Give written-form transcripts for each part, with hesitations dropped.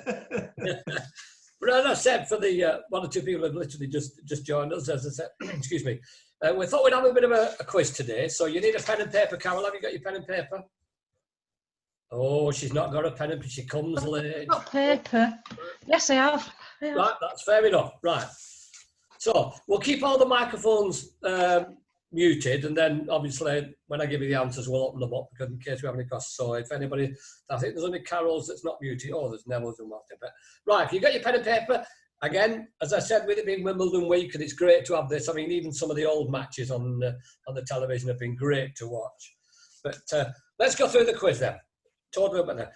But as I said, for the one or two people who have literally just joined us, as I said, excuse me, we thought we'd have a bit of a quiz today. So you need a pen and paper, Carol. Have you got your pen and paper? Oh, she's not got a pen and paper. She comes late. Got paper. Yes, I have. Right, that's fair enough. Right. So we'll keep all the microphones muted, and then obviously when I give you the answers, we'll open them up because in case we have any questions. So if anybody, I think there's only Carol's that's not muted. Oh, there's Neville's and Martin. But right, if you got your pen and paper, again, as I said, with it being Wimbledon week, and it's great to have this. I mean, even some of the old matches on the television have been great to watch. But let's go through the quiz then. Totally open there.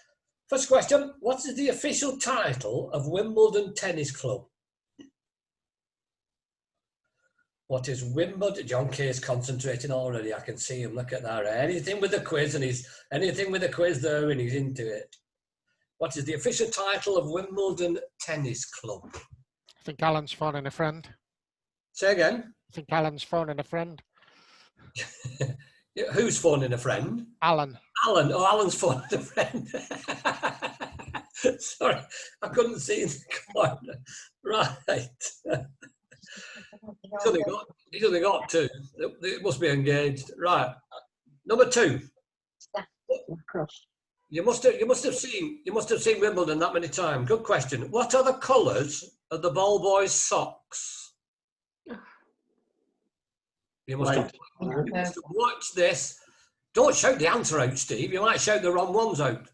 First question: what is the official title of Wimbledon Tennis Club? What is Wimbledon? John Kay is concentrating already. I can see him. Look at that. Anything with the quiz, and he's anything with the quiz there, and he's into it. What is the official title of Wimbledon Tennis Club? I think Alan's phoning a friend. Say again. I think Alan's phoning a friend. Who's phoning a friend? Alan. Alan. Oh, Alan's phoning a friend. Sorry, I couldn't see in the corner. Right. He's only got two. It must be engaged. Right. Number two. You must have seen Wimbledon that many times. Good question. What are the colours of the ball boys' socks? You must have watched this. Don't shout the answer out, Steve. You might shout the wrong ones out.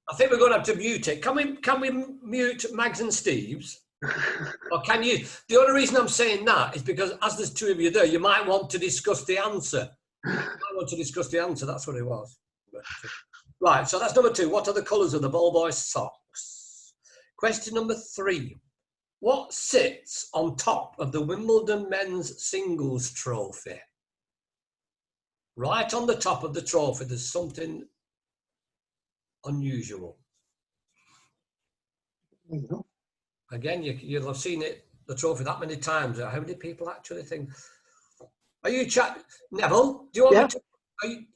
I think we're going to have to mute it. Can we mute Mags and Steve's? Or can you? The only reason I'm saying that is because as there's two of you there, you might want to discuss the answer. That's what it was. Right, so that's number two. What are the colours of the ball boys' socks? Question number three. What sits on top of the Wimbledon men's singles trophy? Right on the top of the trophy, there's something unusual. Again, you'll have seen it, the trophy, that many times. How many people actually think? Are you Neville? Do you want me to?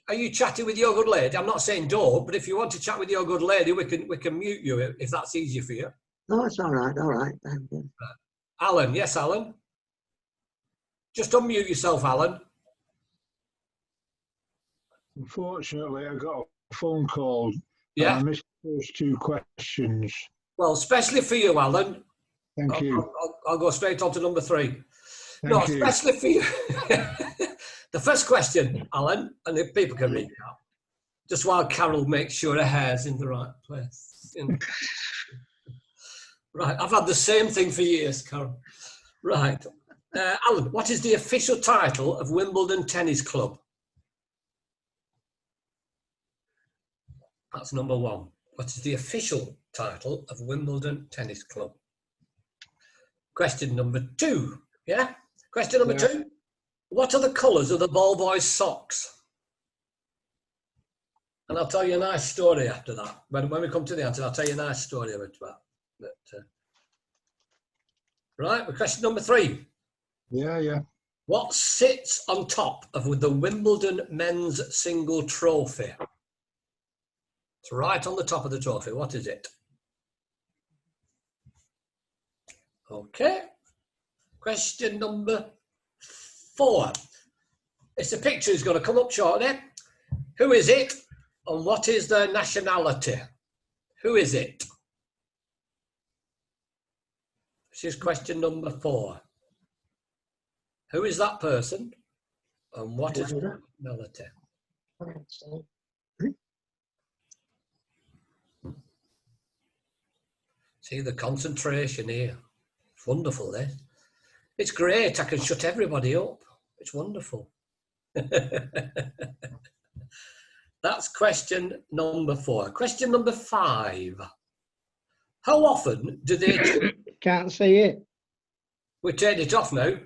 Are you chatting with your good lady? I'm not saying don't, but if you want to chat with your good lady, we can mute you if that's easier for you. No, it's all right. All right. Thank you. Alan, yes, Alan. Just unmute yourself, Alan. Unfortunately, I got a phone call. Yeah. I missed the first two questions. Well, especially for you, Alan. Thank you. I'll go straight on to number three. Thank you. Especially for you. The first question, Alan, and if people can read it out, just while Carol makes sure her hair's in the right place. Right, I've had the same thing for years, Carol. Right. Alan, what is the official title of Wimbledon Tennis Club? That's number one. What is the official title of Wimbledon Tennis Club? Question number two. Yeah? Question number two. What are the colours of the ball boys' socks? And I'll tell you a nice story after that. When we come to the answer, I'll tell you a nice story about that. Right, question number three. Yeah. What sits on top of the Wimbledon men's single trophy? It's right on the top of the trophy. What is it? Okay. Question number four. It's a picture that's going to come up shortly. Who is it and what is their nationality? Who is it? This is question number four. Who is that person and what is their nationality? See the concentration here. It's wonderful, this. It's great. I can shut everybody up. It's wonderful. That's question number four. Question number five. How often do they... Can't see it. We turned it off now.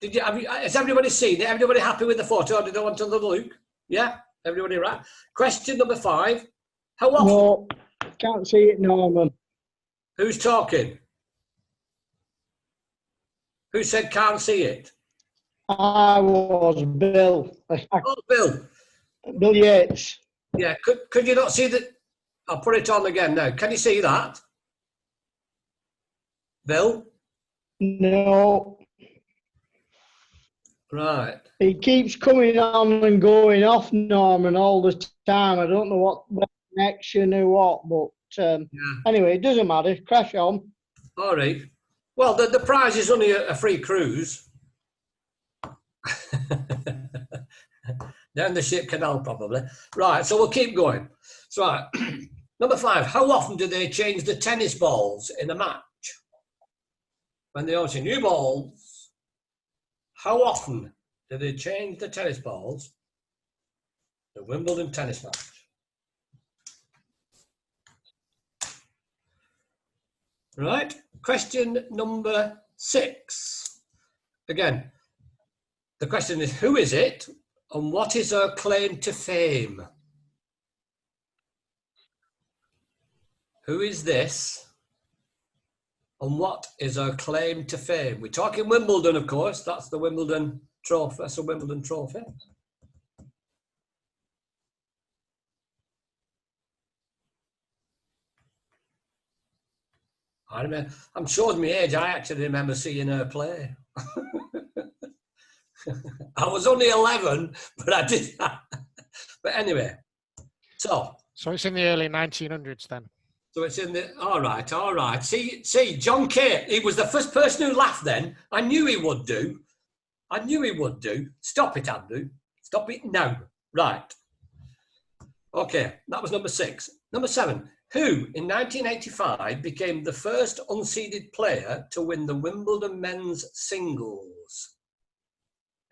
Has everybody seen it? Everybody happy with the photo? Or did they want another look? Yeah? Everybody right? Question number five. How often... No, can't see it, Norman. Who's talking? Who said can't see it? I was Bill. Oh, Bill. Bill Yates. Yeah, could you not see that? I'll put it on again now. Can you see that? Bill? No. Right. He keeps coming on and going off, Norman, all the time. I don't know what connection or what, but Yeah. anyway, it doesn't matter. Crash on. All right. Well, the prize is only a free cruise. Down the ship canal, probably. Right, so we'll keep going. So, right. Number 5, how often do they change the tennis balls in a match? When they obviously new balls, how often do they change the tennis balls? The Wimbledon tennis match. Right, question number 6. Again, the question is, who is it and what is her claim to fame? Who is this and what is her claim to fame? We're talking Wimbledon, of course. That's the Wimbledon trophy. That's a Wimbledon trophy. I remember, I'm showing my age. I actually remember seeing her play. I was only 11, but I did. But anyway, so it's in the early 1900s then. So it's in the, all right. See, John Kay, he was the first person who laughed then. I knew he would do. Stop it, Andrew. Stop it now. Right. Okay, that was number 6. Number 7, who in 1985 became the first unseeded player to win the Wimbledon men's singles?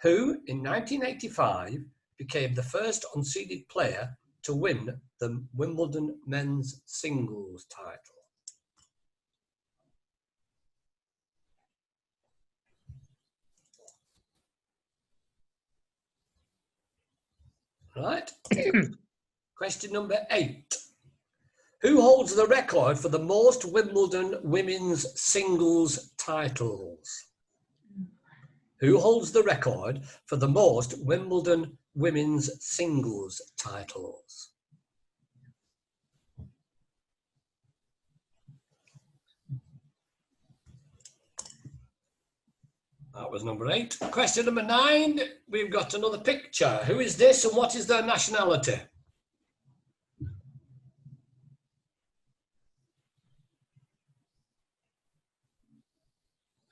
Who in 1985 became the first unseeded player to win the Wimbledon men's singles title? Right. Question number 8. Who holds the record for the most Wimbledon women's singles titles? Who holds the record for the most Wimbledon women's singles titles? That was number 8. Question number 9. We've got another picture. Who is this and what is their nationality?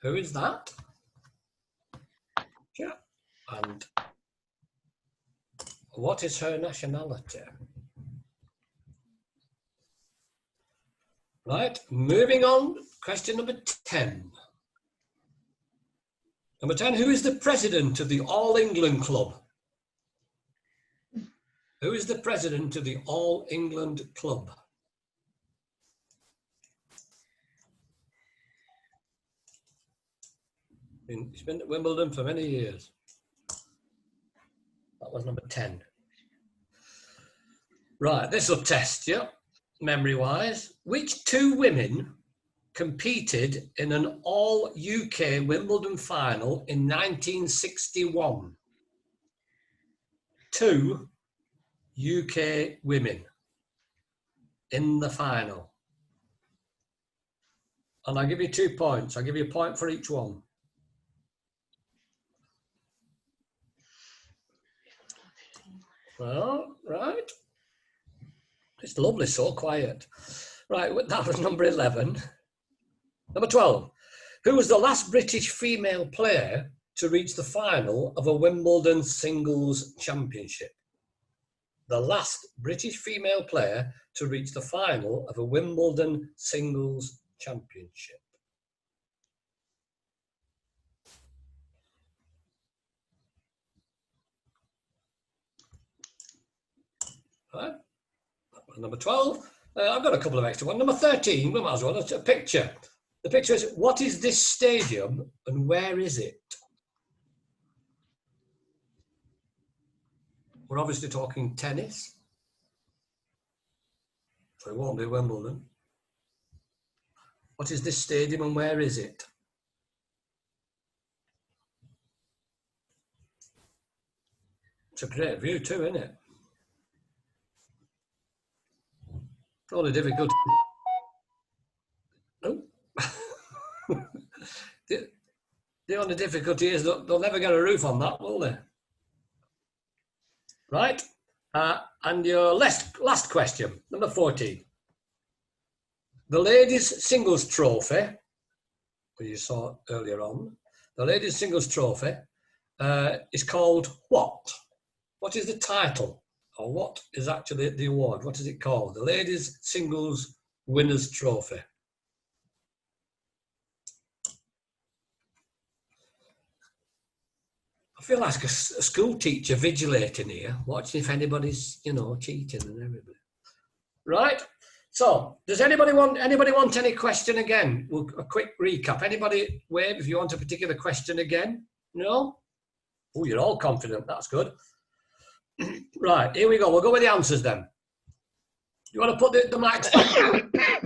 Who is that? Yeah. And what is her nationality? Right, moving on. Question number 10. Number 10, who is the president of the All England Club? Who is the president of the All England Club? He's been at Wimbledon for many years. That was number 10. Right, this will test you, memory-wise. Which 2 women competed in an all-UK Wimbledon final in 1961? 2 UK women in the final. And I'll give you 2 points. I'll give you a point for each one. Well, right. It's lovely, so quiet. Right, that was number 11. Number 12. Who was the last British female player to reach the final of a Wimbledon singles championship? The last British female player to reach the final of a Wimbledon singles championship. Right. Number 12. I've got a couple of extra ones. Number 13, we might as well. It's a picture. The picture is, what is this stadium and where is it? We're obviously talking tennis. So it won't be Wimbledon. What is this stadium and where is it? It's a great view too, isn't it? The only difficulty. Oh. the only difficulty is that they'll never get a roof on that, will they? Right. And your last question, number 14. The ladies' singles trophy, that you saw earlier on, the ladies' singles trophy is called what? What is the title? Or what is actually the award? What is it called? The ladies' singles winners' trophy. I feel like a school teacher vigilating here, watching if anybody's, cheating and everybody. Right. So, does anybody want any question again? A quick recap. Anybody wave if you want a particular question again? No? Oh, you're all confident. That's good. Right, here we go. We'll go with the answers then. You want to put the mics back?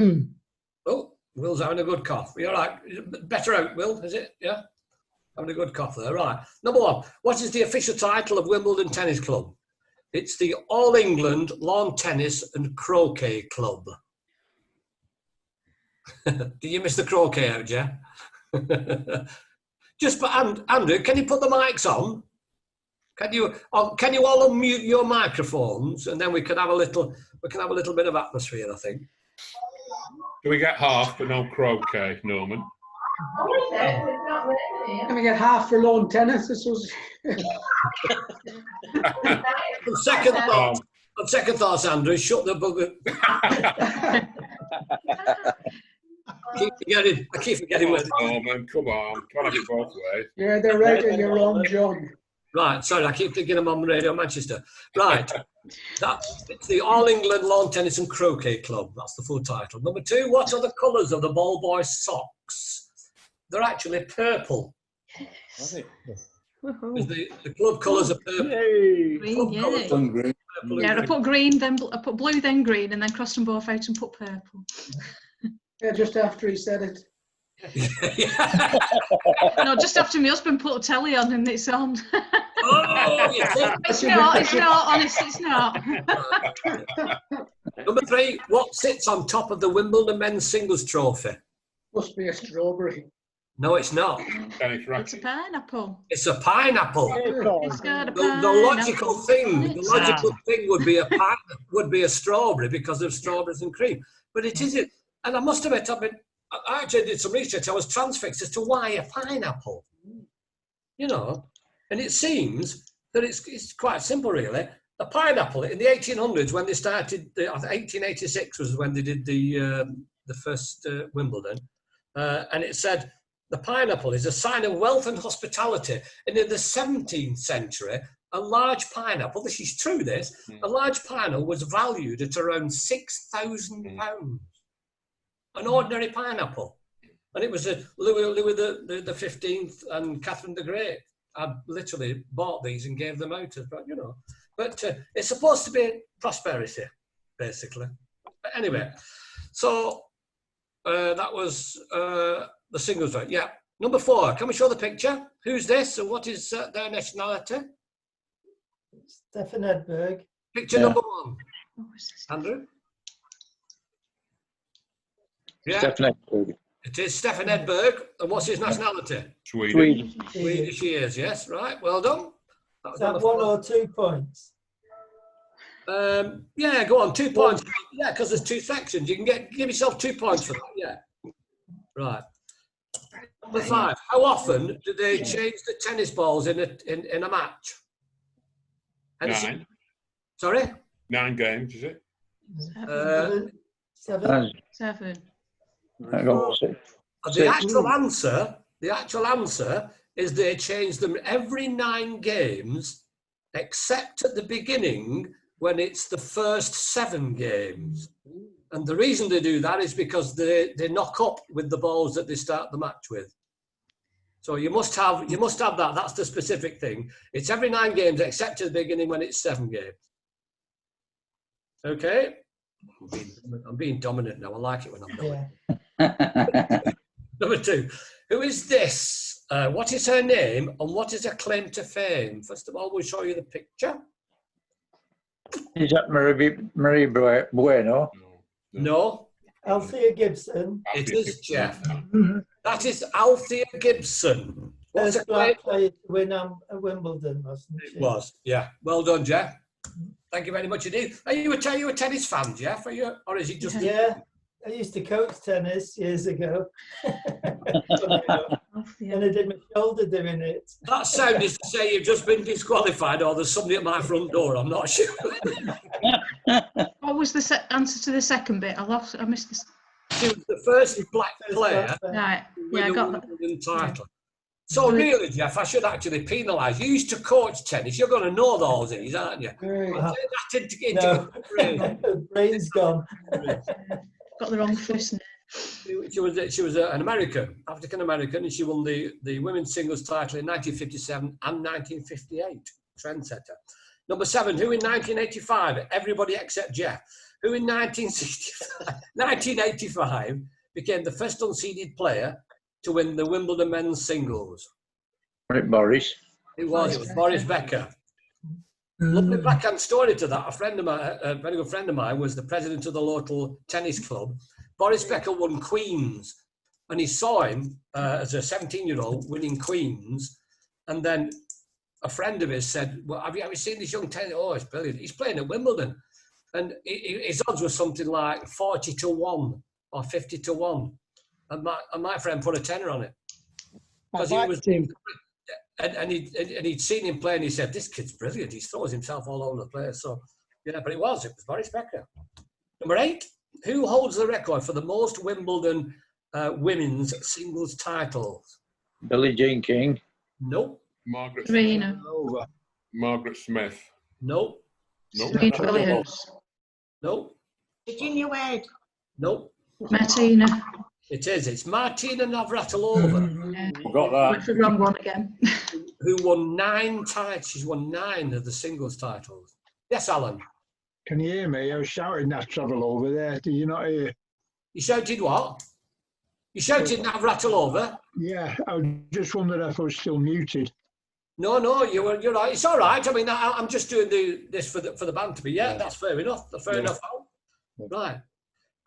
Oh, Will's having a good cough. You're right. Better out, Will, is it? Yeah? Having a good cough there. Right. Number 1. What is the official title of Wimbledon Tennis Club? It's the All England Lawn Tennis and Croquet Club. Did you miss the croquet out, Jeff? Andrew, can you put the mics on? Can you all unmute your microphones, and then we can have a little bit of atmosphere, I think. Do we get half for no croquet, Norman? Can we get half for lawn tennis? This was. On second thoughts, Andrew, shut the bugger. I keep forgetting where. Norman, come on, can't have it both ways. Yeah, they're right in your own job. Right, sorry, I keep thinking I'm on Radio Manchester. Right, it's the All England Lawn Tennis and Croquet Club. That's the full title. Number 2, what are the colours of the ball boys' socks? They're actually purple. The club colours are purple. Green, yeah. I put green, then I put blue, then green, and then crossed them both out and put purple. Yeah, just after he said it. No, just after my husband put a telly on and it's on. Oh, you think? It's not, honestly, it's not. Number 3, what sits on top of the Wimbledon men's singles trophy? Must be a strawberry. No, it's not. It's a pineapple. It's a pineapple. It's got a pineapple. The logical thing would be a strawberry because of strawberries and cream, but it isn't. And I must admit, I actually did some research. I was transfixed as to why a pineapple. And it seems that it's quite simple, really. A pineapple in the 1800s, when they started, 1886 was when they did the first Wimbledon, and it said the pineapple is a sign of wealth and hospitality. And in the 17th century, a large pineapple, this is true, a large pineapple was valued at around £6,000. An ordinary pineapple. And it was Louis the 15th and Catherine the Great. I literally bought these and gave them out, But it's supposed to be prosperity, basically. But anyway, so that was the singles round. Yeah. Number 4, can we show the picture? Who's this and what is their nationality? Stefan Edberg. Picture number 1. Andrew? Yeah. Stefan Edberg. It is Stefan Edberg. And what's his nationality? Swedish. Swedish he is, yes. Right, well done. Is that 1 or 2 points? Yeah, go on, 2 points. Yeah, because there's 2 sections. You can give yourself 2 points for that, yeah. Right. Number 5, how often do they change the tennis balls in a match? 9. Sorry? 9 games, is it? 7. 7. The actual answer is they change them every 9 games, except at the beginning when it's the first 7 games. And the reason they do that is because they knock up with the balls that they start the match with. So you must have that. That's the specific thing. It's every 9 games except at the beginning when it's 7 games. Okay? I'm being dominant now. I like it when I'm dominant. Number 2, who is this? What is her name and what is her claim to fame? First of all, we'll show you the picture. Is that Marie Bueno? No, Althea Gibson. it is Jeff. That is Althea Gibson. What's First a great? black player to win Wimbledon, wasn't she? It was, yeah. Well done, Jeff. Thank you very much indeed. Are you a tennis fan, Jeff? Are you, or is it just? Yeah, I used to coach tennis years ago. Funny enough. And I did my shoulder doing it. That sound is to say you've just been disqualified, or there's somebody at my front door. I'm not sure. What was the answer to the second bit? I missed this. She was the first black player Right. to Yeah, I win a got that. Wimbledon title. So really, Jeff, I should actually penalise. You used to coach tennis. You're going to know those things, aren't you? Wow. That into No, brain. brain's gone. Got the wrong first name. She was an American, African American, and she won the women's singles title in 1957 and 1958. Trendsetter. Number 7, who in 1985? Everybody except Jeff. Who in 1985 became the first unseeded player to win the Wimbledon men's singles? Boris. It was Boris Becker. Lovely backhand story to that. A friend of mine, a very good friend of mine, was the president of the local tennis club. Boris Becker won Queens, and he saw him as a 17-year-old winning Queens, and then a friend of his said, "Well, have you ever seen this young tennis? Oh, it's brilliant. He's playing at Wimbledon," and his odds were something like 40-1 or 50-1, and my friend put a tenner on it because he was. And he'd seen him play, and he said, "This kid's brilliant. He throws himself all over the place." So, yeah, but it was Boris Becker. Number 8, who holds the record for the most Wimbledon women's singles titles? Billie Jean King. Nope. Margaret Serena. Smith. Margaret Smith. Nope. Nope. Serena Williams. Nope. Virginia Wade. Nope. Martina. It is. It's Martina Navratilova. Got Went for the wrong one again. Who won 9 titles. She's won 9 of the singles titles. Yes, Alan. Can you hear me? I was shouting that trouble over there. Did you not hear? You shouted what? You shouted Navratilova? Yeah, I just wondered if I was still muted. No, you're right. It's all right. I mean, I'm just doing this for the band to be. Yeah, that's fair enough. Fair enough. Right.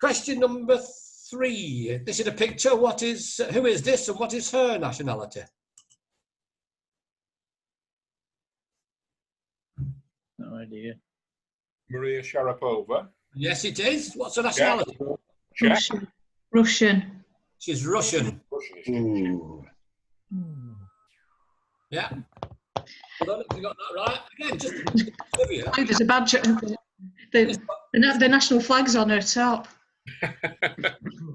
Question number 3. This is a picture. Who is this, and what is her nationality? No idea. Maria Sharapova. Yes, it is. What's her nationality? Czech. Russian. She's Russian. Ooh. Yeah. Well done, you got that right. Again, just trivia. Oh, there's a badge. The national flag's on her top.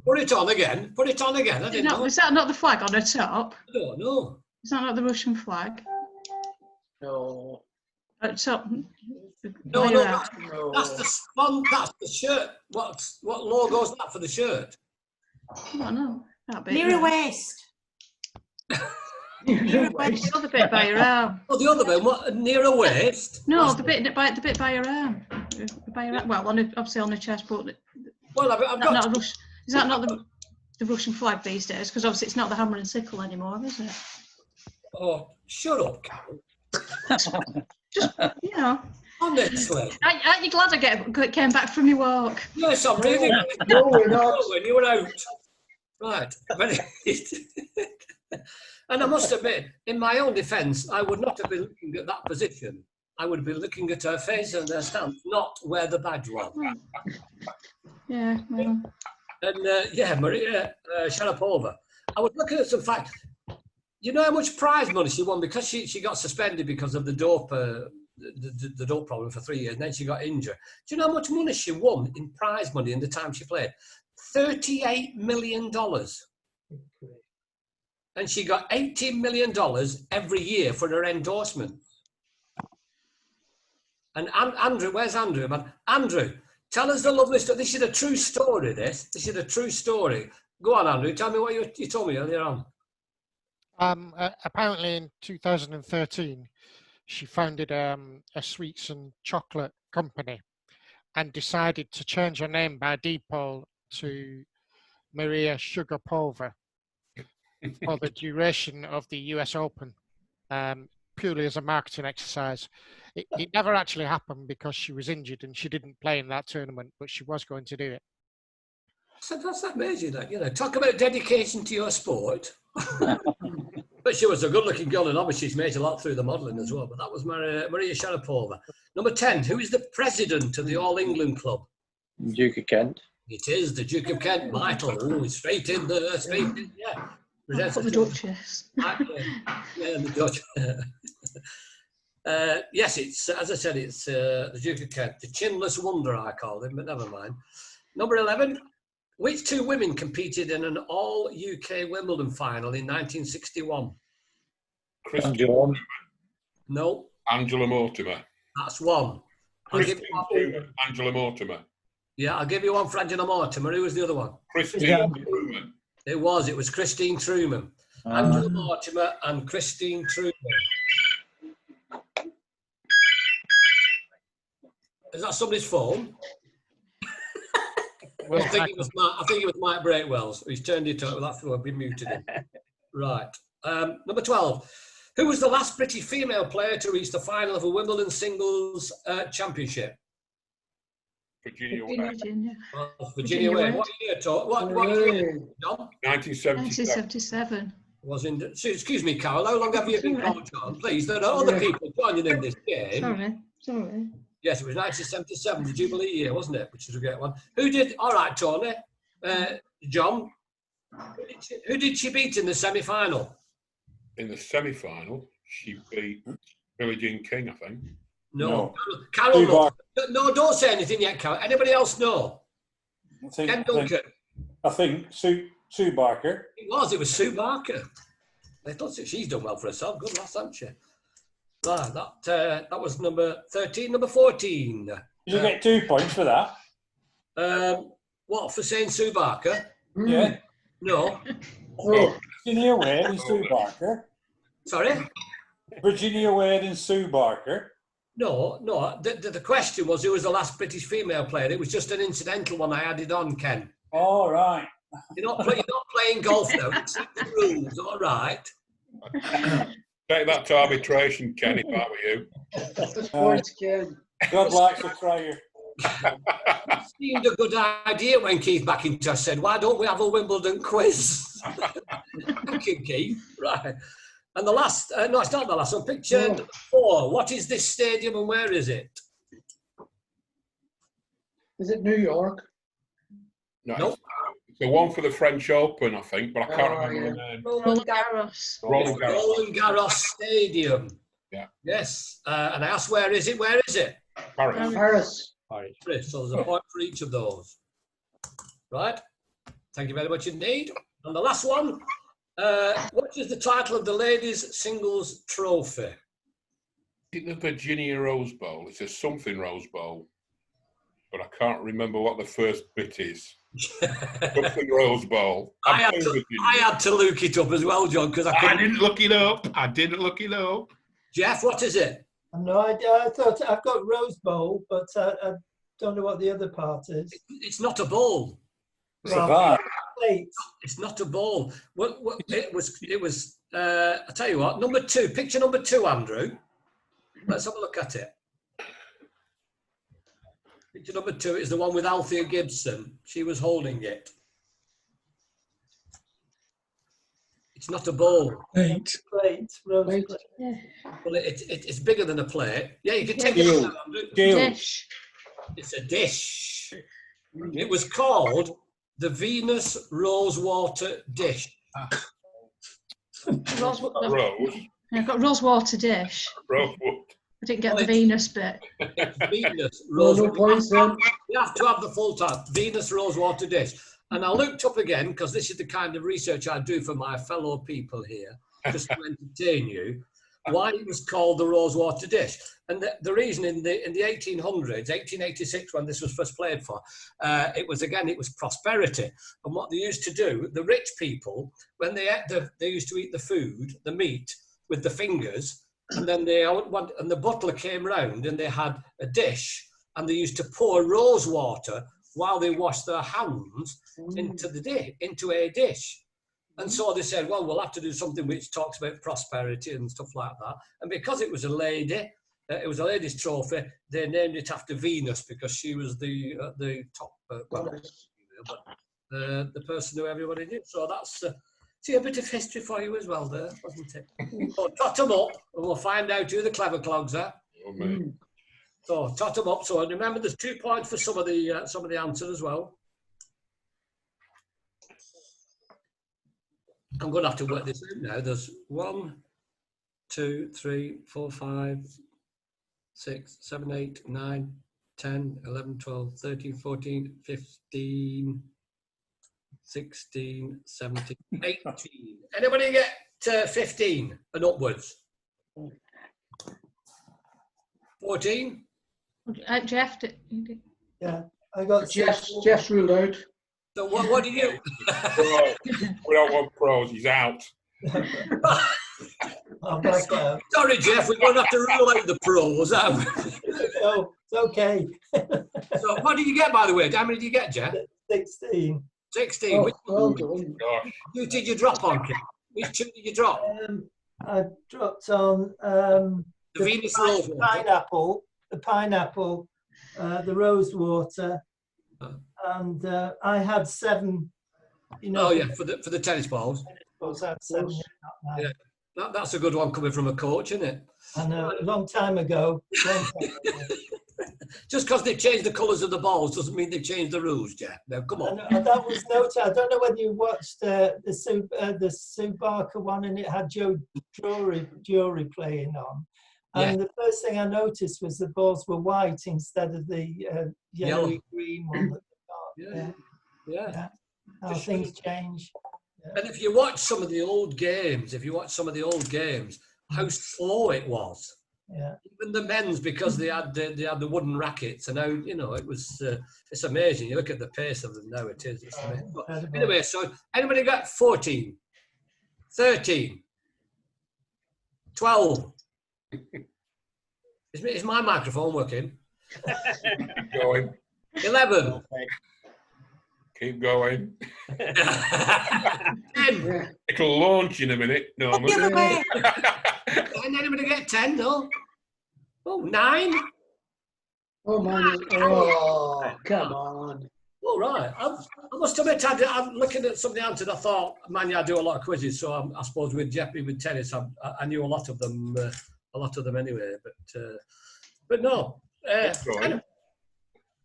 Put it on again. Put it on again. I didn't know. Is that not the flag on her top? I don't know. Is that not the Russian flag? No. At top. No, that's the spon. That's the shirt. What logo is that for the shirt? I don't know. That bit. Near a waist. The other bit by your arm. Oh, the other bit. What, near a waist? No, the bit by your arm. By your arm. Well, obviously on the chest, but. Well, I've got. Is that not the Russian flag these days? Because obviously it's not the hammer and sickle anymore, is it? Oh, shut up, Carol. Just, you know. Honestly. Aren't you glad I came back from your walk? Yes, I'm really. No, we're not. When you were out. Right. And I must admit, in my own defence, I would not have been looking at that position. I would have been looking at her face and her stance, not where the badge was. Yeah, well. And Maria Sharapova. I was looking at some facts. You know how much prize money she won because she got suspended because of the dope the dope problem for 3 years, and then she got injured. Do you know how much money she won in prize money in the time she played? $38 million. And she got $18 million every year for her endorsement. And Andrew, where's Andrew, man? Andrew, tell us the lovely story. This is a true story, this is a true story. Go on, Andrew, tell me what you told me earlier on. Apparently in 2013, she founded a sweets and chocolate company and decided to change her name by default to Maria Sharapova for the duration of the US Open, purely as a marketing exercise. It never actually happened because she was injured and she didn't play in that tournament, but she was going to do it. So that's amazing, that, you know. Talk about dedication to your sport. But she was a good-looking girl, and obviously she's made a lot through the modelling as well. But that was Maria Sharapova. Number 10, who is the president of the All England Club? Duke of Kent. It is the Duke of Kent, Michael. Oh, straight in there, straight in, yeah. For the Duchess. Yeah, the Dutch. Yes, it's, as I said, it's the Duke of Kent. The chinless wonder, I call him, but never mind. Number 11, which two women competed in an all-UK Wimbledon final in 1961? John. No. Angela Mortimer. That's one. Angela Mortimer. Yeah, I'll give you one for Angela Mortimer. Who was the other one? Christine Truman. It was Christine Truman. Angela Mortimer and Christine Truman. Is that somebody's phone? I think it was Mike Breakwell's. He's turned it up. That's why I've been muted him. Right. Number 12. Who was the last British female player to reach the final of a Wimbledon singles championship? Virginia Wade. Virginia Wade. What year, John? 1977. Was in. So, excuse me, Carol. How long have you been gone, John? Please, there are other people joining in this game. Sorry. Yes, it was 1977, the Jubilee year, wasn't it? Which is a great one. Who did? All right, Tony. John. Who did she beat in the semi-final? In the semi-final, she beat Billie Jean King, I think. No. Carol. No, don't say anything yet, Carol. Anybody else know? Ken Duncan. I think Sue Barker. It was Sue Barker. I thought she's done well for herself. Good lass, hasn't she? Right, that was number 13. Number 14. Did you get 2 points for that? What, for saying Sue Barker? Yeah. No. Virginia Wade and Sue Barker. Sorry? Virginia Wade and Sue Barker. No. The question was who was the last British female player. It was just an incidental one I added on, Ken. All right. You're not playing golf now. It's the rules, all right. Take that to arbitration, Ken, if I were you. That's points, Ken. God likes a trier. It seemed a good idea when Keith McIntosh said, why don't we have a Wimbledon quiz? Thank you, Keith. Right. And the last, no, it's not the last one. Picture 4. What is this stadium and where is it? Is it New York? No, nope. It's the one for the French Open, I think, but I can't remember the name. Roland Garros. Roland Garros Stadium. Yeah. Yes. And I asked, where is it? Where is it? Paris. So there's a point for each of those. Right. Thank you very much indeed. And the last one. What is the title of the ladies' singles trophy? Is it the Virginia Rose Bowl? It's a something Rose Bowl, but I can't remember what the first bit is. Something Rose Bowl. I had to look it up as well, John, because I didn't look it up. Jeff, what is it? No idea. I thought I've got Rose Bowl, but I don't know what the other part is. It's not a bowl. It's not a ball. It was. I tell you what. Number 2. Picture number 2, Andrew. Let's have a look at it. Picture number 2 is the one with Althea Gibson. She was holding it. It's not a bowl. Plate. Rose plate. Yeah. Well, it's bigger than a plate. Yeah, you can take it out, Andrew. Dish. It's a dish. It was called the Venus Rosewater Dish. Rose. I've got Rosewater Dish. Rosewood. I didn't get the Venus bit. Venus Rosewater. You have to have the full time. Venus Rosewater Dish. And I looked up again, because this is the kind of research I do for my fellow people here, just to entertain you, why it was called the Rosewater Dish. And the reason in the 1800s, 1886, when this was first played for, it was prosperity. And what they used to do, the rich people, when they used to eat the food, the meat, with the fingers, and then the butler came round and they had a dish, and they used to pour rose water while they washed their hands into a dish. And so they said, well, we'll have to do something which talks about prosperity and stuff like that. And because it was a lady, it was a lady's trophy, they named it after Venus, because she was the top. the person who everybody did. So that's see, a bit of history for you as well there, wasn't it? So tot them up and we'll find out who the clever clogs are. So tot them up. So remember, there's 2 points for some of the answers as well. I'm going to have to work this out now. There's 1, 2, 3, 4, 5, 6, 7, 8, 9, 10, 11, 12, 13, 14, 15, 16, 17, 18. Anybody get 15 and upwards? 14? Jeff, yeah, I got Jeff's ruled out. So what do you? We don't want pros. He's out. I'm back out. Sorry, Jeff, we're going to have to rule out the pros. Oh, it's okay. So what did you get, by the way? How many did you get, Jeff? 16. 16. Oh, Which well done. two did you drop on, Kim? Which two did you drop? I dropped on The Venus rose water. pineapple, the rose water, and I had 7. You know. Oh yeah, for the tennis balls. I had 7. Yeah, that's a good one coming from a coach, isn't it? I know, a long time ago. Just because they've changed the colours of the balls doesn't mean they've changed the rules, Jeff. Now, come on. And that was noted. I don't know whether you watched the Sue Barker one, and it had Joe Jury playing on. And the first thing I noticed was the balls were white instead of the yellowy green one that they got. Yeah. How things change. Yeah. And if you watch some of the old games, how slow it was. Yeah. Even the men's, because they had the wooden rackets, and now it was it's amazing. You look at the pace of them now; it is. It's amazing. But anyway, so anybody got 14, 13, 12? Is my microphone working? Keep going. 11. Keep going. 10. It'll launch in a minute, Norman. And anybody get 10? No. Oh, 9. Oh, man. Oh, come on. All right. I must admit, I'm looking at some of the answers. I thought, man, I do a lot of quizzes, so I suppose with Jeopardy, with tennis, I knew a lot of them anyway. But no.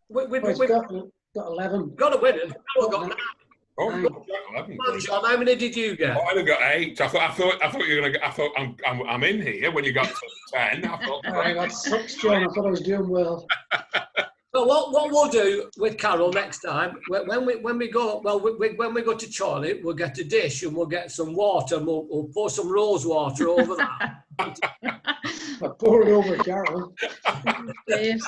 We've got 11. Got to win it. Got 9. Oh, you got 11. Well, John, how many did you get? Oh, I'd have got 8. I thought you were gonna get. I thought I'm in here when you got to 10. I thought. I got 6, John. I thought I was doing well. So what we'll do with Carol next time, when we go to Chorley, we'll get a dish and we'll get some water and we'll pour some rose water over that. I pour it over Carol. Yes.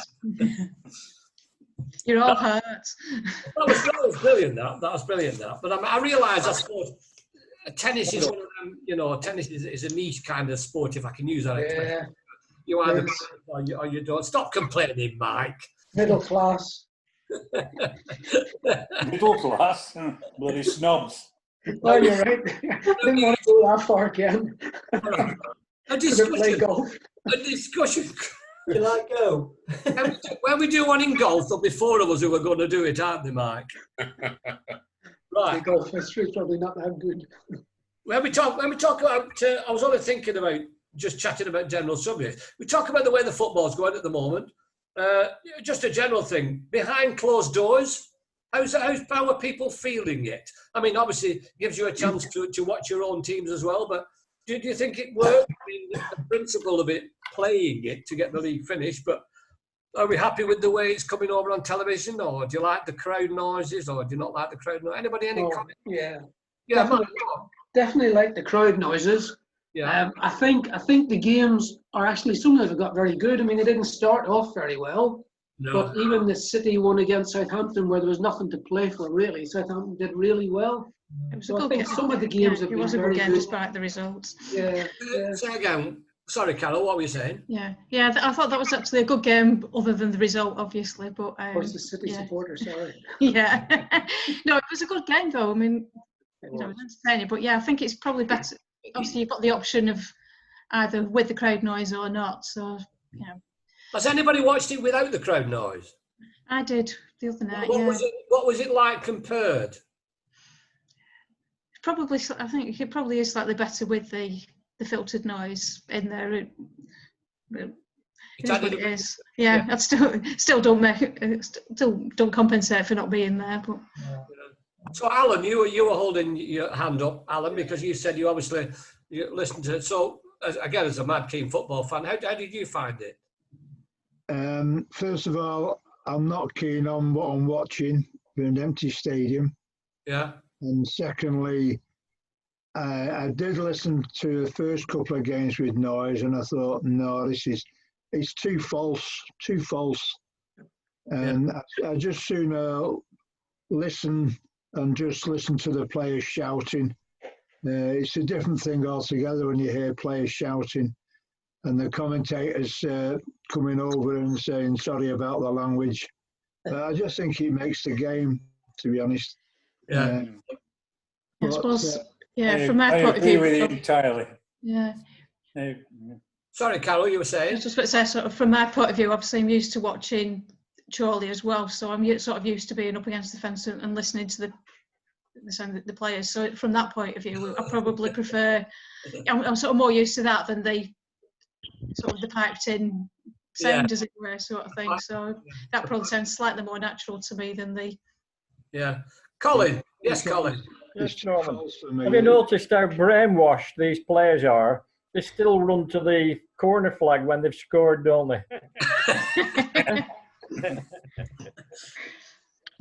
You're all hurt. That was brilliant. That was brilliant. But I realise, I suppose, tennis is one of them. Tennis is a niche kind of sport, if I can use that expression. You either or you don't. Stop complaining, Mike. Middle class. Middle class? Bloody snobs. Oh, you're right. I didn't want to go that far, Ken. A discussion. You like go? When we do one in golf, there'll be 4 of us who are going to do it, aren't they, Mike? Right. The golf history is probably not that good. When we talk about, I was only thinking about just chatting about general subjects. We talk about the way the football's going at the moment. Just a general thing. Behind closed doors, how are people feeling it? I mean, obviously, it gives you a chance to watch your own teams as well, but do you think it worked? I mean, the principle of it, playing it to get the league finished, but are we happy with the way it's coming over on television, or do you like the crowd noises, or do you not like the crowd noises? Anybody, any comment? Yeah. Yeah, Definitely like the crowd noises. Yeah. I think the games are actually, some of them got very good. I mean, they didn't start off very well. No. But even the City one against Southampton, where there was nothing to play for, really, Southampton did really well. So I think some of the games have been very good. It was a good game despite the results. Yeah. Say again. Sorry, Carol, what were you saying? Yeah. I thought that was actually a good game, other than the result, obviously. But of course, the City supporter, sorry. Yeah. No, it was a good game, though. I mean, it was entertaining. But yeah, I think it's probably better. Obviously, you've got the option of either with the crowd noise or not. So, Has anybody watched it without the crowd noise? I did the other night. What was it like compared? probably, I think it probably is slightly better with the filtered noise in there. It is what it is. Yeah, I still don't compensate for not being there. But so, Alan, you were holding your hand up, Alan, because you said you obviously listened to it. So, again, as a mad keen football fan, how did you find it? First of all, I'm not keen on what I'm watching in an empty stadium. Yeah. And secondly, I did listen to the first couple of games with noise, and I thought, no, it's too false. And I just sooner listen to the players shouting. It's a different thing altogether when you hear players shouting and the commentators coming over and saying sorry about the language. I just think it makes the game, to be honest. Yeah. I suppose, from my I point of agree view. with you entirely. Yeah. Sorry, Carol, you were saying? I was just about to say, sort of, from my point of view, obviously I'm used to watching Chorley as well, so I'm sort of used to being up against the fence and listening to the players. So from that point of view, I probably prefer. I'm sort of more used to that than the sort of the piped in sound, as it were, sort of thing. So that probably sounds slightly more natural to me than the. Yeah, Colin. Yes, Colin. Yes, Norman. Have you noticed how brainwashed these players are? They still run to the corner flag when they've scored, don't they?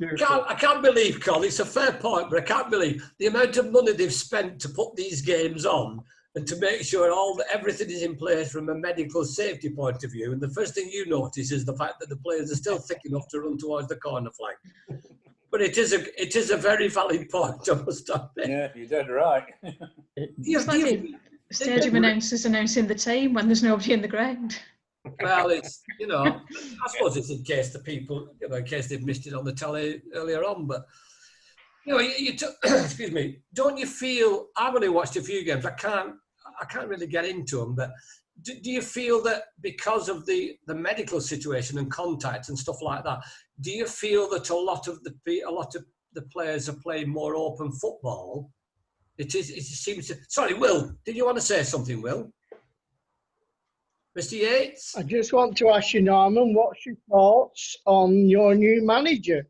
I can't believe, Colin, it's a fair point, but I can't believe the amount of money they've spent to put these games on and to make sure everything is in place from a medical safety point of view. And the first thing you notice is the fact that the players are still thick enough to run towards the corner flag. But it is a very valid point, I must admit. Yeah, you're dead right. It's like the stadium announcers announcing the team when there's nobody in the ground. Well, it's, I suppose it's in case the people, in case they've missed it on the telly earlier on. But, excuse me, don't you feel, I've only watched a few games, I can't really get into them, but do you feel that because of the medical situation and contact and stuff like that, do you feel that a lot of the players are playing more open football? It seems to. Sorry, Will, did you want to say something, Will? Mr. Yates? I just want to ask you, Norman, what's your thoughts on your new manager?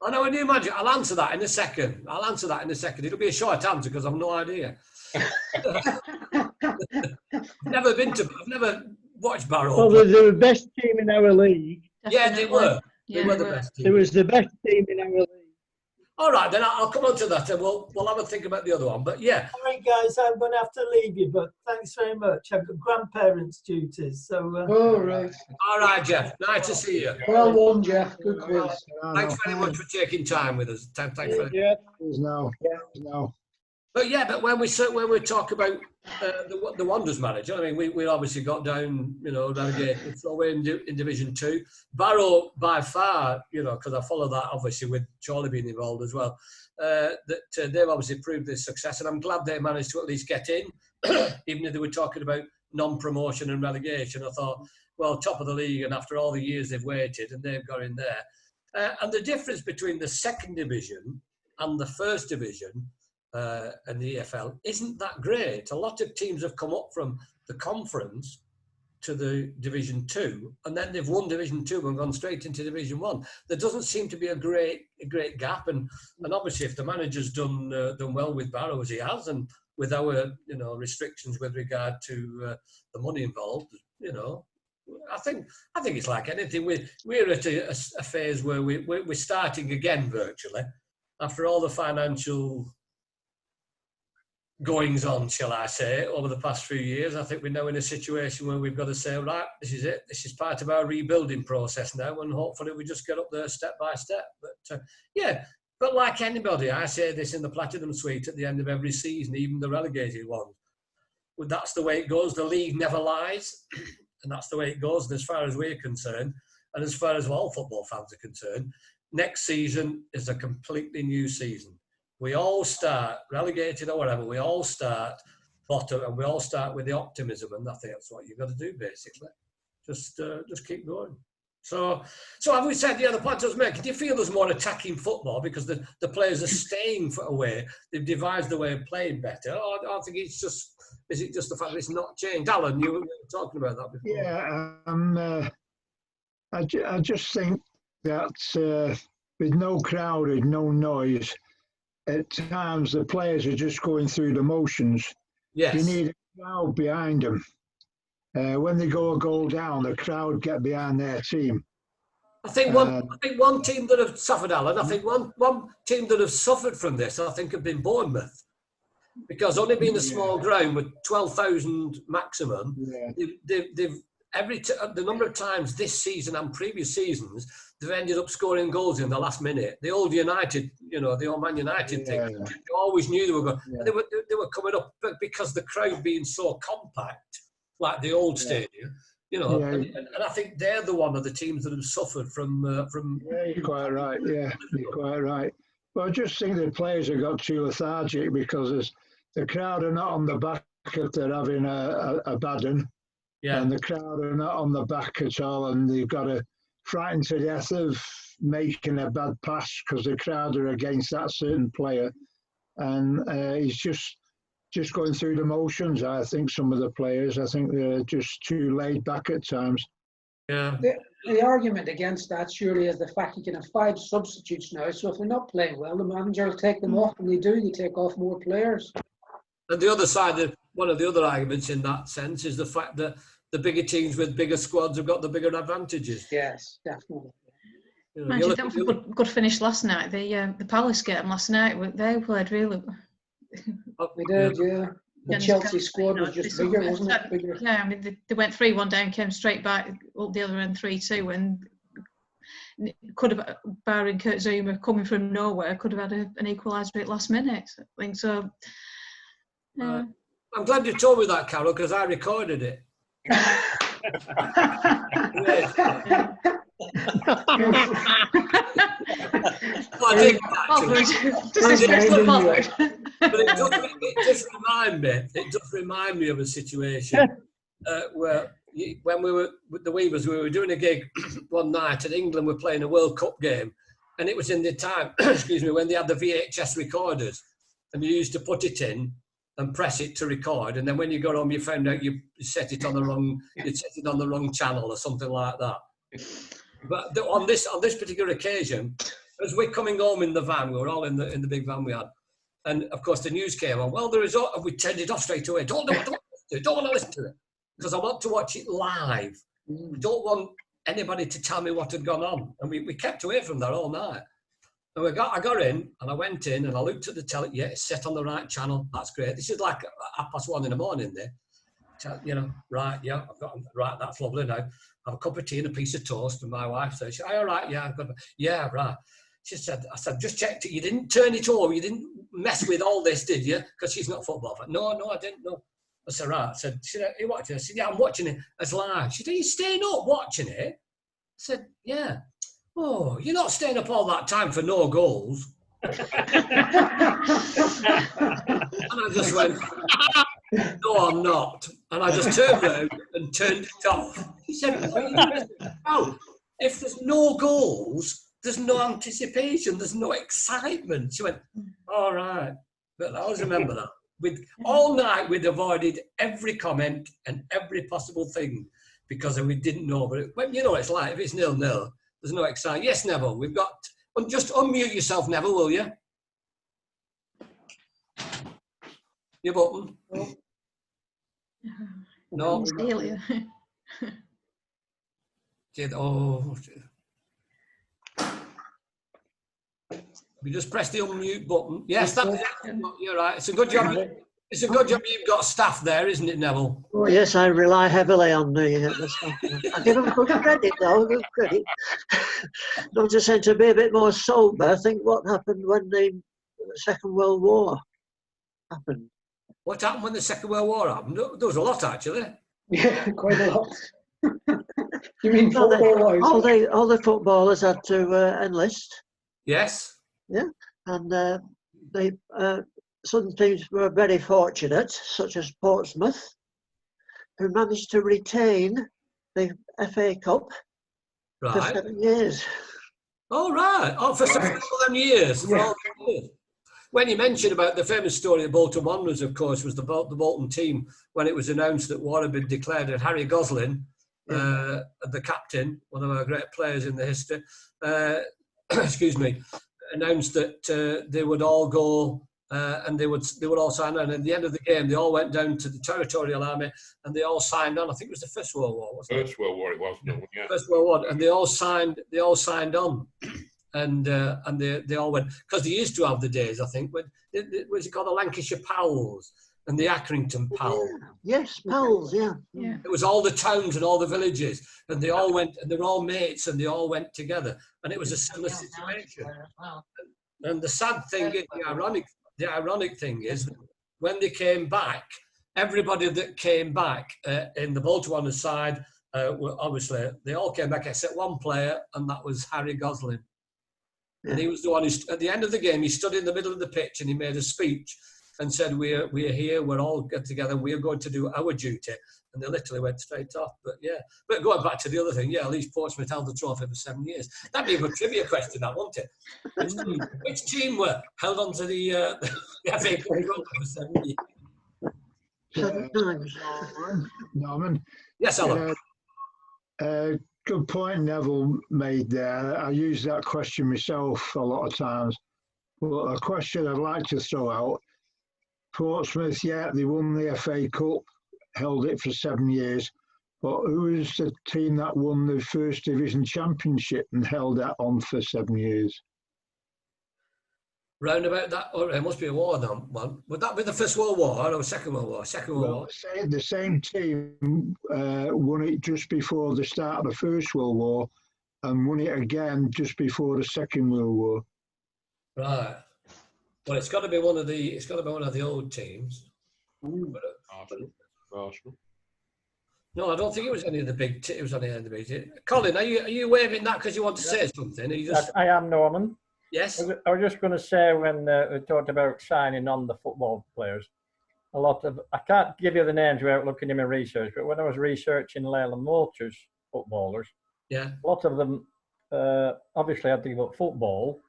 I know a new manager. I'll answer that in a second. It'll be a short answer because I've no idea. I've never watched Barrow. Well, they're the best team in our league. Yeah, they were. They were the best team. It was the best team in our league. All right, then I'll come on to that and we'll have a think about the other one. But yeah. All right, guys, I'm going to have to leave you, but thanks very much. I've got grandparents' duties, so. All right. All right, Jeff. Nice to see you. Well done, Jeff. Good quiz. Thanks very much for taking time with us. Thanks very much. Yeah. No. But when we talk about the Wanderers manager, I mean, we obviously got down, relegated, so we're in Division 2. Barrow, by far, because I follow that obviously with Chorley being involved as well, that they've obviously proved their success, and I'm glad they managed to at least get in, even if they were talking about non-promotion and relegation. I thought, well, top of the league, and after all the years they've waited, and they've got in there. And the difference between the second division and the first division and the EFL isn't that great. A lot of teams have come up from the conference to the Division 2, and then they've won Division 2 and gone straight into Division 1. There doesn't seem to be a great gap, and obviously if the manager's done well with Barrow as he has, and with our restrictions with regard to the money involved, I think it's like anything. We're at a phase where we're starting again virtually after all the financial goings on, shall I say, over the past few years. I think we're now in a situation where we've got to say, right, this is it. This is part of our rebuilding process now, and hopefully we just get up there step by step. But but like anybody, I say this in the Platinum Suite at the end of every season, even the relegated ones. Well, that's the way it goes. The league never lies, and that's the way it goes. And as far as we're concerned, and as far as all football fans are concerned, next season is a completely new season. We all start, relegated or whatever, we all start bottom, and we all start with the optimism, and I think that's what you've got to do, basically. Just keep going. So have we said, the point I was making, do you feel there's more attacking football because the players are staying away, they've devised a way of playing better, or I think it's just, is it just the fact that it's not changed? Alan, you were talking about that before. Yeah, I just think that with no crowd, no noise, at times the players are just going through the motions. Yes. You need a crowd behind them. When they go a goal down, the crowd get behind their team. I think one team that have suffered, Alan, I think one team that have suffered from this, I think, have been Bournemouth. Because only being a small ground with 12,000 maximum, they've the number of times this season and previous seasons, they've ended up scoring goals in the last minute. The old United, the old Man United thing, you always knew they were going. And they were coming up, but because the crowd being so compact, like the old stadium, and I think they're the one of the teams that have suffered from. Yeah, you're quite right. Yeah, you're quite right. Well, I just think the players have got too lethargic because the crowd are not on the back if they're having a bad one. Yeah. And the crowd are not on the back at all, and they've got to frighten to death of making a bad pass because the crowd are against that certain player, and he's just going through the motions. I think some of the players, I think they're just too laid back at times. Yeah. The argument against that surely is the fact you can have 5 substitutes now. So if they're not playing well, the manager will take them off, and they take off more players. And the other side, one of the other arguments in that sense is the fact that the bigger teams with bigger squads have got the bigger advantages. Yes, definitely. That was a good finish last night. The Palace game last night, they played really. They did, yeah. The Chelsea squad was just bigger, wasn't it? Bigger. Yeah, I mean, they went 3-1 down, came straight back up the other end 3-2, and could have, barring Kurt Zuma coming from nowhere, could have had an equaliser at last minute. I think so. I'm glad you told me that, Carol, because I recorded it. I did but it does remind me of a situation where when we were with the Weavers, we were doing a gig one night and England were playing a World Cup game, and it was in the time, excuse me, when they had the VHS recorders, and you used to put it in and press it to record, and then when you got home, you found out you set it on the wrong channel or something like that. But on this particular occasion, as we're coming home in the van, we were all in the big van we had, and of course the news came on. Well, the result, we turned it off straight away. Don't want to listen to it because I want to watch it live. I don't want anybody to tell me what had gone on, and we kept away from that all night. And I got in, and I went in, and I looked at the telly. Yeah, it's set on the right channel. That's great. This is like 1:30 in the morning there. Right, yeah, right, that's lovely now. Have a cup of tea and a piece of toast. And my wife said, all right, yeah, right. She said, I said, just checked it. You didn't turn it over. You didn't mess with all this, did you? Because she's not a football fan. No, I didn't. No. I said, right. I said, are you watching it? I said, yeah, I'm watching it as live. She said, are you staying up watching it? I said, yeah. Oh, you're not staying up all that time for no goals. And I just went, no, I'm not. And I just turned around and turned it off. He said, oh, if there's no goals, there's no anticipation, there's no excitement. She went, all right. But I always remember that. All night, we'd avoided every comment and every possible thing because we didn't know. But you know what it's like, if it's 0-0, there's no excitement. Yes, Neville, we've got... Just unmute yourself, Neville, will you? Your button. No. Oh. We just press the unmute button. Yes, you're right. It's a good job. It's a good job you've got staff there, isn't it, Neville? Oh, yes, I rely heavily on the staff. I give them good credit, though, good credit. Not just saying to be a bit more sober. I think what happened when the Second World War happened. What happened when the Second World War happened? There was a lot, actually. Yeah, quite a lot. You mean football-wise? All the footballers had to enlist. Yes. Yeah, and some teams were very fortunate, such as Portsmouth, who managed to retain the FA Cup for Right. 7 years. Oh, right. Oh, for all them years. For all them years. When you mentioned about the famous story of Bolton Wanderers, of course, was the Bolton team when it was announced that war had been declared, and Harry Goslin, the captain, one of our great players in the history, excuse me, announced that they would all go and they would all sign on. And at the end of the game, they all went down to the Territorial Army and they all signed on. I think it was the First World War, wasn't it? First World War it was, no, yeah. First World War, and they all signed on. And they all went, because they used to have the days, I think, when was it called the Lancashire Pals and the Accrington Pals? Yeah. Yes, Pals, yeah. It was all the towns and all the villages, and they all went, and they were all mates, and they all went together, and it was a similar situation. And the sad thing is, the ironic thing is, when they came back, everybody that came back in the Bolton Wanderers side, obviously, they all came back except one player, and that was Harry Goslin. And he was the one who, at the end of the game, he stood in the middle of the pitch and he made a speech and said, we're here, we're all get together, we are going to do our duty. And they literally went straight off. But yeah, but going back to the other thing, yeah, at least Portsmouth held the trophy for 7 years. That'd be a good trivia question, that, wouldn't it? Which team were held on to the FA Cup for 7 years? 7 times. Norman. Yes, Alan. Good point Neville made there. I use that question myself a lot of times. But a question I'd like to throw out, Portsmouth, yeah, they won the FA Cup, held it for 7 years, but who was the team that won the First Division Championship and held that on for 7 years? Round about that, or it must be a war now, one. Would that be the First World War or Second World War? Second World War. The same team won it just before the start of the First World War and won it again just before the Second World War. Right. Well, it's got to be one of the old teams. Arsenal. No, I don't think it was any of the big. It was any of the big. Colin, are you waving that because you want to say something? Are you just... I am, Norman. Yes. I was just going to say when we talked about signing on the football players, a lot of, I can't give you the names without looking in my research, but when I was researching Leyland Motors footballers, yeah, a lot of them obviously had to give up football,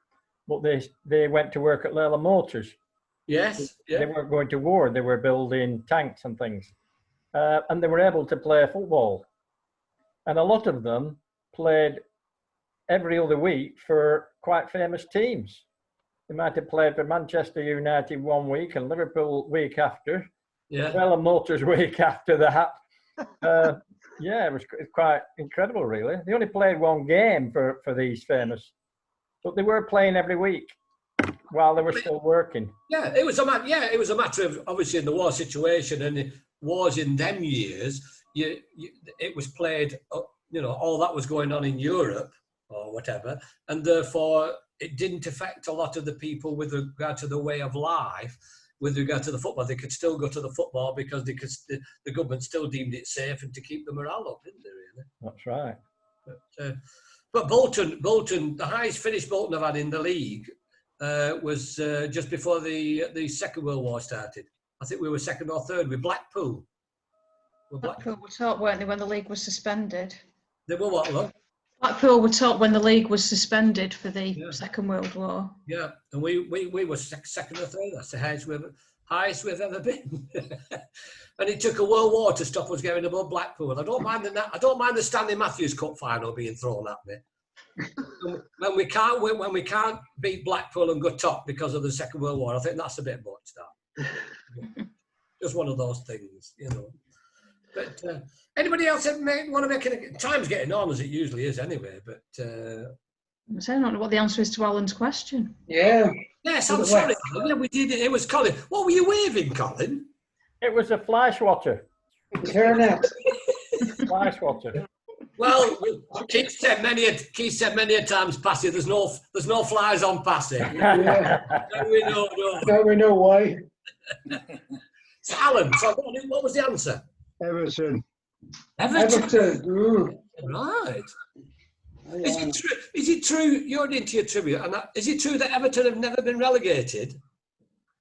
but they went to work at Leyland Motors. Yes. Yeah. They weren't going to war, they were building tanks and things. And they were able to play football. And a lot of them played every other week for quite famous teams. They might have played for Manchester United 1 week and Liverpool week after. Yeah. Leyland Motors week after that. Yeah, it was quite incredible, really. They only played one game for these famous, but they were playing every week while they were still working. Yeah, it was a matter of, obviously, in the war situation and the wars in them years, it was played, all that was going on in Europe or whatever, and therefore it didn't affect a lot of the people with regard to the way of life. With regard to the football, they could still go to the football because the government still deemed it safe and to keep the morale up, didn't they, really? That's right. But Bolton, the highest finish Bolton have had in the league was just before the Second World War started. I think we were second or third with Blackpool. Blackpool were top, weren't they, when the league was suspended? They were what, love? Blackpool were top when the league was suspended for the Second World War. Yeah, and we were second or third. That's the highest we've ever been. And it took a world war to stop us getting above Blackpool. I don't mind the Stanley Matthews Cup final being thrown at me. when we can't beat Blackpool and go top because of the Second World War, I think that's a bit much. That just one of those things, But anybody else want to make it? Time's getting on as it usually is anyway. But I don't know what the answer is to Alan's question. Yeah. Yes, I'm sorry. Yeah, we did it. It was Colin. What were you waving, Colin? It was a fly swatter. Turnet. Fly swatter. Well, Keith said many a times, Passy, there's no flies on Passy. Yeah. Now we know why. So Alan, what was the answer? Everton. Everton. Right. Is it true? You're into your trivia, and is it true that Everton have never been relegated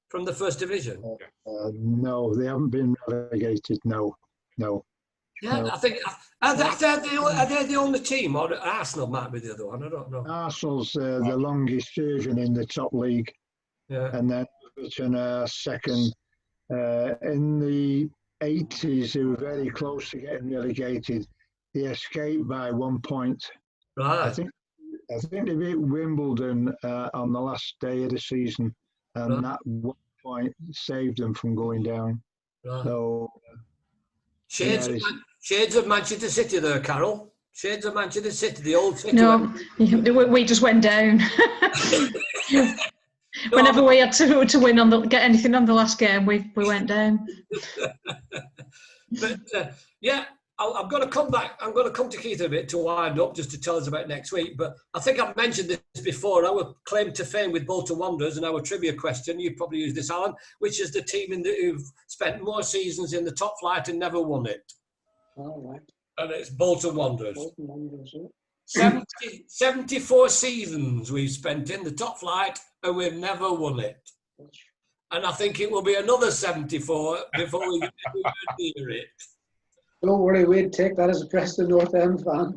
from the First Division? No, they haven't been relegated. No. Yeah, I think are they the only team, or Arsenal might be the other one? I don't know. Arsenal's the longest version in the top league, and then Everton are second. In the 80s, they were very close to getting relegated. They escaped by 1 point. Right. I think they beat Wimbledon on the last day of the season, and that 1 point saved them from going down. Right. So Shades of Manchester City there, Carol. Shades of Manchester City, the old City. No, we just went down. Whenever we had to win get anything on the last game, we went down. But yeah, I'm going to come back. I'm going to come to Keith a bit to wind up, just to tell us about next week. But I think I've mentioned this before. Our claim to fame with Bolton Wanderers and our trivia question, you've probably used this, Alan, which is the team who've spent more seasons in the top flight and never won it. All right. And it's Bolton Wanderers. Bolton Wanderers, yeah. 74 seasons we've spent in the top flight and we've never won it. And I think it will be another 74 before we get near it. Don't worry, we'd take that as a Preston North End fan.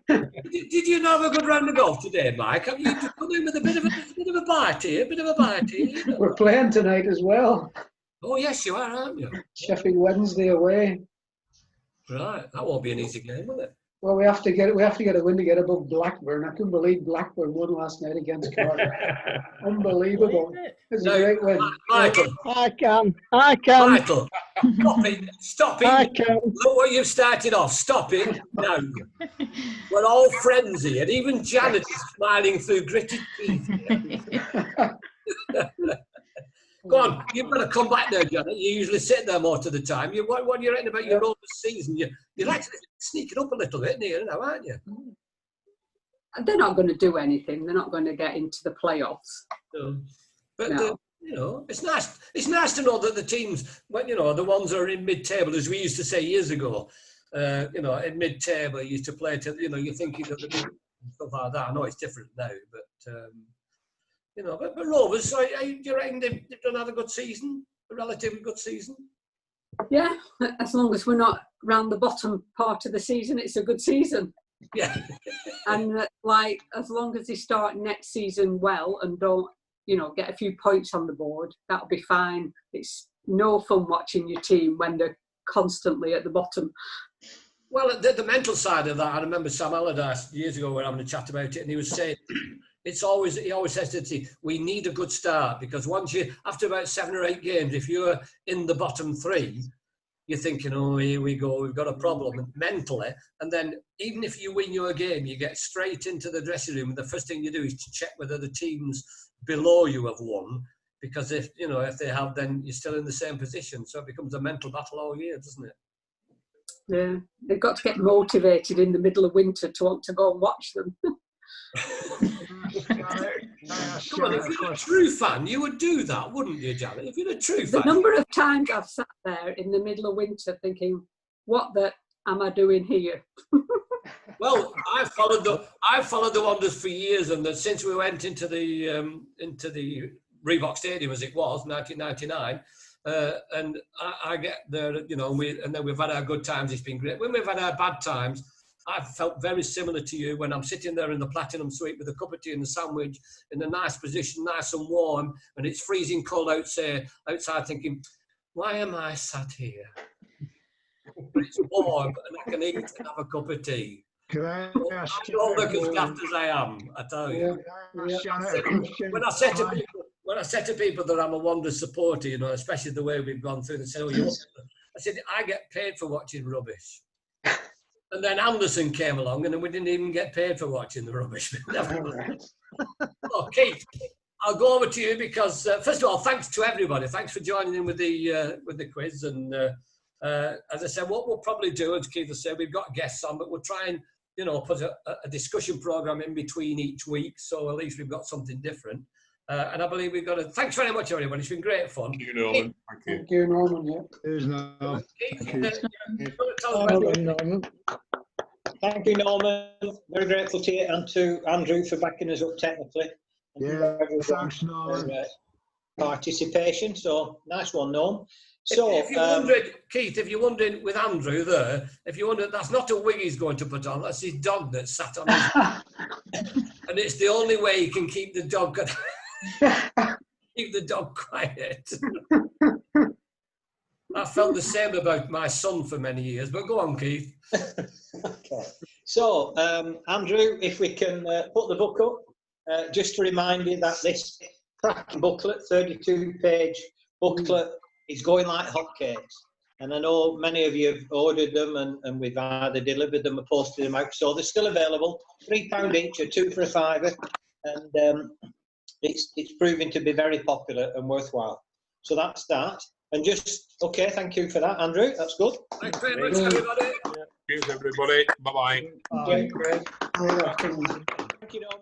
Did you have a good round of golf today, Mike? Have you come in with a bit of a bite here? We're playing tonight as well. Oh yes, you are, aren't you? Sheffield Wednesday away. Right, that won't be an easy game, will it? Well, we have to get a win to get above Blackburn. I couldn't believe Blackburn won last night against Cardiff. Unbelievable. It's a great win. Michael. I can. Michael, stop it. I can. Look what you've started off. Stop it now. We're all friends here. Even Janet is smiling through gritted teeth. Go on, you've got to come back now, Janet. You usually sit there most of the time. What are you writing about your own season? You're actually sneaking up a little bit here now, aren't you? They're not going to do anything. They're not going to get into the playoffs. No. But it's nice. It's nice to know that the teams, the ones that are in mid-table, as we used to say years ago, in mid-table, you used to play to, you're thinking of the stuff like that. I know it's different now, but. But Rovers, do you reckon they've done had a good season, a relatively good season? Yeah, as long as we're not round the bottom part of the season, it's a good season. Yeah. And as long as they start next season well and don't, get a few points on the board, that'll be fine. It's no fun watching your team when they're constantly at the bottom. Well, the mental side of that, I remember Sam Allardyce years ago we were having a chat about it, and he was saying, he always says to the team, we need a good start, because after about 7 or 8 games, if you're in the bottom 3, you're thinking, oh, here we go, we've got a problem mentally. And then even if you win your game, you get straight into the dressing room, and the first thing you do is to check whether the teams below you have won, because if they have, then you're still in the same position. So it becomes a mental battle all year, doesn't it? Yeah, they've got to get motivated in the middle of winter to want to go and watch them. Come on, if you're a true fan, you would do that, wouldn't you, Janet? If you're a true fan. The number of times I've sat there in the middle of winter thinking, what the am I doing here? Well, I've followed the Wanderers for years, and since we went into the Reebok Stadium, as it was, 1999, and I get there, and then we've had our good times. It's been great. When we've had our bad times, I've felt very similar to you when I'm sitting there in the Platinum Suite with a cup of tea and a sandwich in a nice position, nice and warm, and it's freezing cold outside thinking, why am I sat here? But it's warm and I can eat and have a cup of tea. Can I ask I don't look as daft as I am, I tell you. When I say to people that I'm a Wanderers supporter, especially the way we've gone through, they say, I said, I get paid for watching rubbish. And then Anderson came along, and then we didn't even get paid for watching the rubbish. Oh, Keith, I'll go over to you because, first of all, thanks to everybody. Thanks for joining in with the quiz. And as I said, what we'll probably do, as Keith has said, we've got guests on, but we'll try and put a discussion program in between each week, so at least we've got something different. And I believe we've got to. Thanks very much, everybody. It's been great fun. Thank you, Norman. Thank you, Norman. Yeah. There's no. Norman. Thank you, Norman. Very grateful to you and to Andrew for backing us up technically. Yeah, thanks, Norman. Participation. So nice one, Norm. So, if you wondered, Keith, if you're wondering with Andrew there, if you wonder, that's not a wig he's going to put on, that's his dog that sat on his and it's the only way he can keep the dog quiet. I felt the same about my son for many years, but go on, Keith. Okay. So, Andrew, if we can put the book up, just to remind you that this cracking booklet, 32-page booklet, is going like hotcakes. And I know many of you have ordered them and we've either delivered them or posted them out. So they're still available, £3 each or 2 for a £5. And it's proving to be very popular and worthwhile. So that's that. And just, okay, thank you for that, Andrew. That's good. Thanks very much, everybody. Cheers, everybody. Bye-bye. Thank you, Norman.